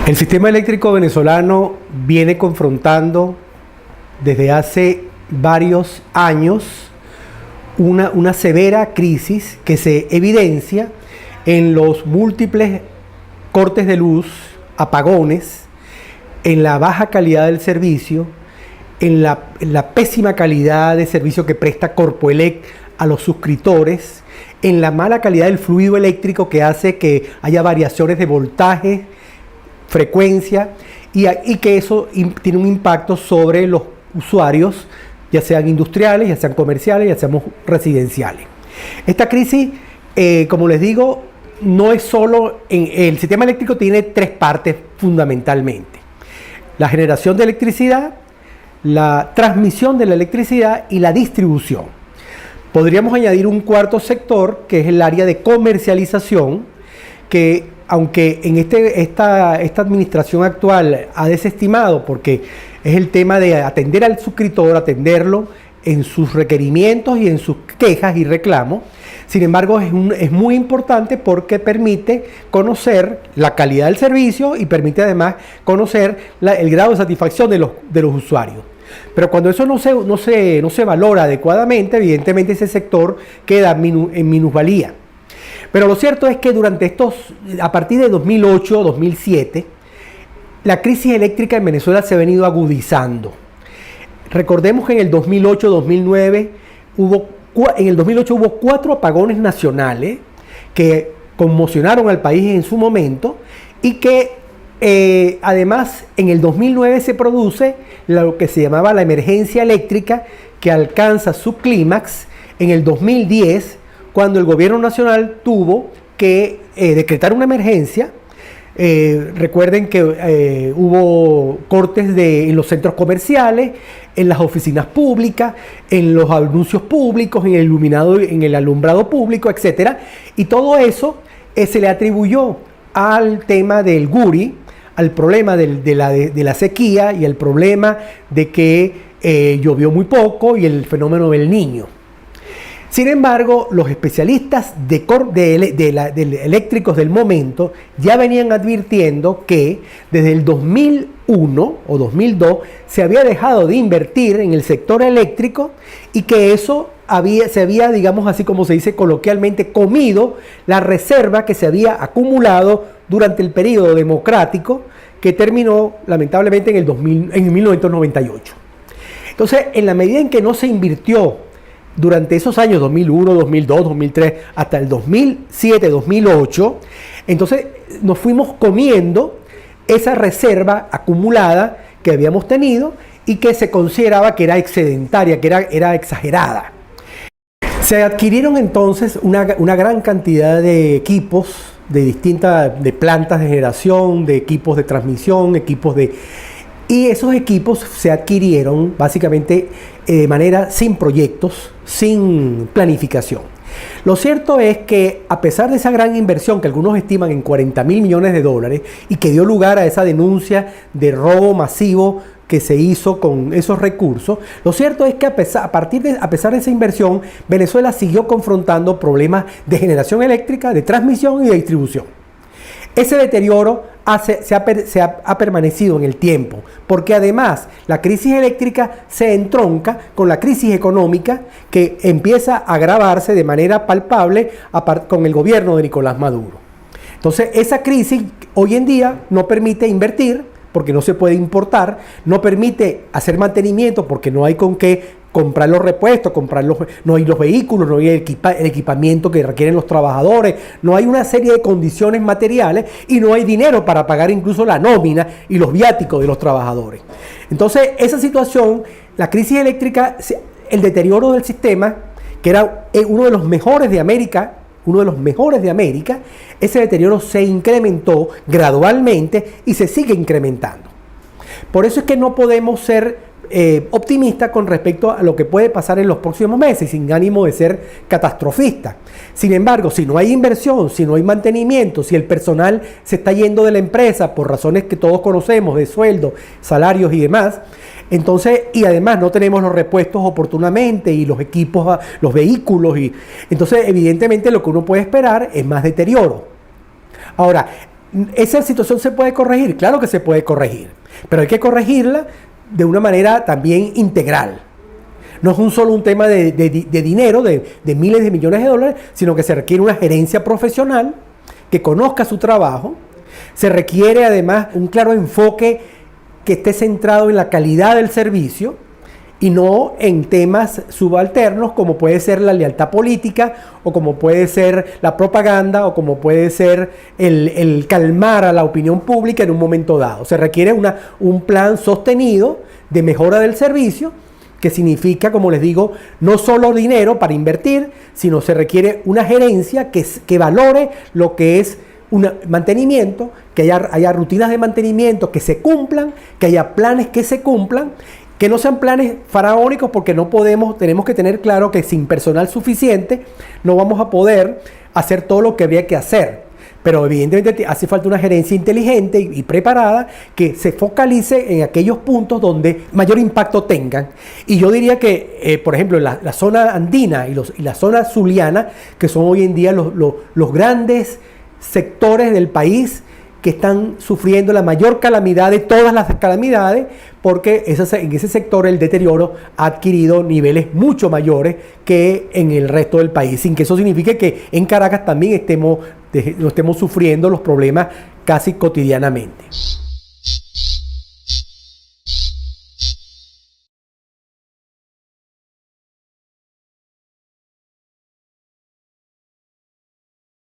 El sistema eléctrico venezolano viene confrontando desde hace varios años una severa crisis que se evidencia en los múltiples cortes de luz, apagones, en la baja calidad del servicio, en la pésima calidad de servicio que presta Corpoelec a los suscriptores, en la mala calidad del fluido eléctrico que hace que haya variaciones de voltaje, frecuencia y que eso tiene un impacto sobre los usuarios, ya sean industriales, ya sean comerciales, ya sean residenciales. Esta crisis, como les digo, no es solo el sistema eléctrico, tiene tres partes fundamentalmente: la generación de electricidad, la transmisión de la electricidad y la distribución. Podríamos añadir un cuarto sector, que es el área de comercialización, que aunque en esta administración actual ha desestimado, porque es el tema de atender al suscriptor, atenderlo en sus requerimientos y en sus quejas y reclamos. Sin embargo, es muy importante porque permite conocer la calidad del servicio y permite además conocer el grado de satisfacción de los usuarios. Pero cuando eso no se valora adecuadamente, evidentemente ese sector queda en minusvalía. Pero lo cierto es que a partir de 2008, 2007, la crisis eléctrica en Venezuela se ha venido agudizando. Recordemos que en el 2008, 2009, en el 2008 hubo 4 apagones nacionales que conmocionaron al país en su momento y que además en el 2009 se produce lo que se llamaba la emergencia eléctrica, que alcanza su clímax en el 2010, cuando el gobierno nacional tuvo que decretar una emergencia. Recuerden que hubo cortes en los centros comerciales, en las oficinas públicas, en los anuncios públicos, en el alumbrado público, etc. Y todo eso se le atribuyó al tema del Guri, al problema de la sequía y al problema de que llovió muy poco y el fenómeno del Niño. Sin embargo, los especialistas eléctricos del momento ya venían advirtiendo que desde el 2001 o 2002 se había dejado de invertir en el sector eléctrico y que eso se había, digamos así como se dice coloquialmente, comido la reserva que se había acumulado durante el periodo democrático que terminó lamentablemente en 1998. Entonces, en la medida en que no se invirtió durante esos años 2001, 2002, 2003, hasta el 2007, 2008, entonces nos fuimos comiendo esa reserva acumulada que habíamos tenido y que se consideraba que era excedentaria, que era exagerada. Se adquirieron entonces una gran cantidad de equipos de plantas de generación, de equipos de transmisión, y esos equipos se adquirieron básicamente de manera sin proyectos, sin planificación. Lo cierto es que a pesar de esa gran inversión que algunos estiman en $40.000 millones y que dio lugar a esa denuncia de robo masivo que se hizo con esos recursos, lo cierto es que a pesar de esa inversión, Venezuela siguió confrontando problemas de generación eléctrica, de transmisión y de distribución. Ese deterioro se ha permanecido en el tiempo, porque además la crisis eléctrica se entronca con la crisis económica que empieza a agravarse de manera palpable con el gobierno de Nicolás Maduro. Entonces, esa crisis hoy en día no permite invertir, porque no se puede importar, no permite hacer mantenimiento porque no hay con qué comprar los repuestos, no hay los vehículos, no hay el equipamiento que requieren los trabajadores, no hay una serie de condiciones materiales y no hay dinero para pagar incluso la nómina y los viáticos de los trabajadores. Entonces, esa situación, la crisis eléctrica, el deterioro del sistema, que era uno de los mejores de América, ese deterioro se incrementó gradualmente y se sigue incrementando. Por eso es que no podemos ser optimistas con respecto a lo que puede pasar en los próximos meses, sin ánimo de ser catastrofista. Sin embargo, si no hay inversión, si no hay mantenimiento, si el personal se está yendo de la empresa por razones que todos conocemos, de sueldo, salarios y demás, entonces, y además no tenemos los repuestos oportunamente y los equipos, los vehículos, y entonces evidentemente lo que uno puede esperar es más deterioro. Ahora, ¿Esa situación se puede corregir? Claro que se puede corregir, pero hay que corregirla de una manera también integral. No es solo un tema de dinero, de miles de millones de dólares, sino que se requiere una gerencia profesional que conozca su trabajo. Se requiere además un claro enfoque que esté centrado en la calidad del servicio y no en temas subalternos como puede ser la lealtad política o como puede ser la propaganda o como puede ser el calmar a la opinión pública en un momento dado. Se requiere un plan sostenido de mejora del servicio, que significa, como les digo, no solo dinero para invertir, sino se requiere una gerencia que valore lo que es un mantenimiento, que haya rutinas de mantenimiento que se cumplan, que haya planes que se cumplan, que no sean planes faraónicos, porque tenemos que tener claro que sin personal suficiente no vamos a poder hacer todo lo que habría que hacer. Pero evidentemente hace falta una gerencia inteligente y preparada que se focalice en aquellos puntos donde mayor impacto tengan. Y yo diría que, por ejemplo, la zona andina y la zona zuliana, que son hoy en día los grandes sectores del país que están sufriendo la mayor calamidad de todas las calamidades, porque en ese sector el deterioro ha adquirido niveles mucho mayores que en el resto del país, sin que eso signifique que en Caracas también estemos sufriendo los problemas casi cotidianamente.